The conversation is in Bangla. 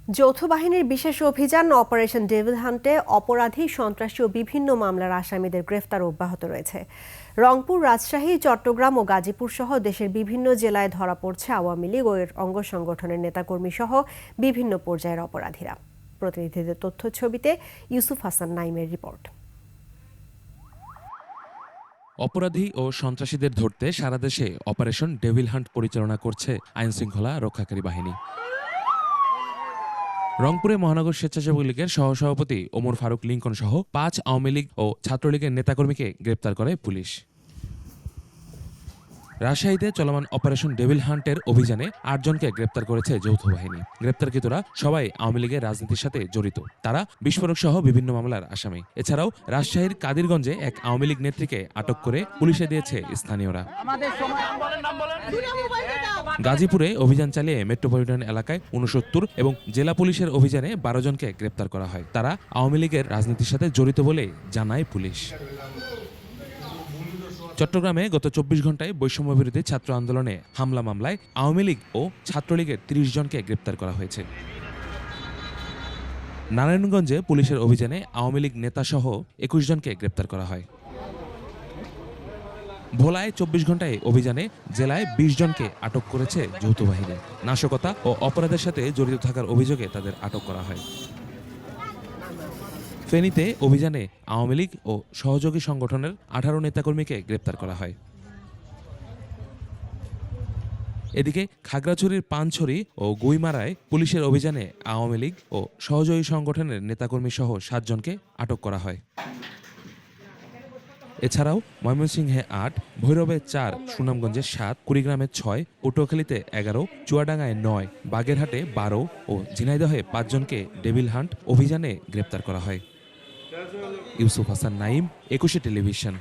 যৌথ বাহিনীর বিশেষ অভিযান অপারেশন ডেভিল হান্টে অপরাধী, সন্ত্রাসী ও বিভিন্ন মামলার আসামিদের গ্রেফতার অব্যাহত রয়েছে। রংপুর, রাজশাহী, চট্টগ্রাম ও গাজীপুর সহ দেশের বিভিন্ন জেলায় ধরা পড়ছে আওয়ামী লীগ ও এর অঙ্গ সংগঠনের নেতাকর্মী সহ বিভিন্ন পর্যায়ের অপরাধীরা। প্রতিনিধিদের তথ্য ছবিতে ইউসুফ হাসান নাইমের রিপোর্ট। অপরাধী ও সন্ত্রাসীদের ধরতে সারা দেশে অপারেশন ডেভিল হান্ট পরিচালনা করছে আইনশৃঙ্খলা রক্ষাকারী বাহিনী। রংপুরে মহানগর স্বেচ্ছাসেবক লীগের সহসভাপতি ওমর ফারুক লিংকন সহ ৫ আওয়ামী লীগ ও ছাত্রলীগের নেতাকর্মীকে গ্রেপ্তার করে পুলিশ। রাজশাহীতে চলমান অপারেশন ডেভিল হান্টের অভিযানে ৮ জনকে গ্রেপ্তার করেছে যৌথ বাহিনী। গ্রেপ্তারকৃতরা সবাই আওয়ামী লীগের রাজনীতির সাথে জড়িত। তারা বিস্ফোরক সহ বিভিন্ন মামলার আসামি। এছাড়াও রাজশাহীর কাদিরগঞ্জে এক আওয়ামী লীগ নেত্রীকে আটক করে পুলিশে দিয়েছে স্থানীয়রা। গাজীপুরে অভিযান চালিয়ে মেট্রোপলিটন এলাকায় ৬৯ এবং জেলা পুলিশের অভিযানে ১২ জনকে গ্রেপ্তার করা হয়। তারা আওয়ামী লীগের রাজনীতির সাথে জড়িত বলে জানায় পুলিশ। চট্টগ্রামে গত ২৪ ঘন্টায় বৈষম্যবিরোধী ছাত্র আন্দোলনে হামলা মামলায় আওয়ামী লীগ ও ছাত্রলীগের ৩০ জনকে গ্রেপ্তার করা হয়েছে। নারায়ণগঞ্জে পুলিশের অভিযানে আওয়ামী লীগ নেতাসহ ২১ জনকে গ্রেপ্তার করা হয়। ভোলায় ২৪ ঘন্টায় অভিযানে জেলায় ২০ জনকে আটক করেছে যৌথ বাহিনী। নাশকতা ও অপরাধের সাথে জড়িত থাকার অভিযোগে তাদের আটক করা হয়। ফেনীতে অভিযানে আওয়ামী লীগ ও সহযোগী সংগঠনের ১৮ নেতাকর্মীকে গ্রেপ্তার করা হয়। এদিকে খাগড়াছড়ির পানছড়ি ও গুইমারায় পুলিশের অভিযানে আওয়ামী লীগ ও সহযোগী সংগঠনের নেতাকর্মী সহ ৭ জনকে আটক করা হয়। এছাড়াও ময়মনসিংহে ৮, ভৈরবে ৪, সুনামগঞ্জে ৭, কুড়িগ্রামে ৬, পটুয়াখালীতে ১১, চুয়াডাঙ্গায় ৯, বাগেরহাটে ১২ ও ঝিনাইদহে ৫ জনকে ডেভিল হান্ট অভিযানে গ্রেপ্তার করা হয়। ইউসুফ হাসান নাইম, ২১ টেলিভিশন।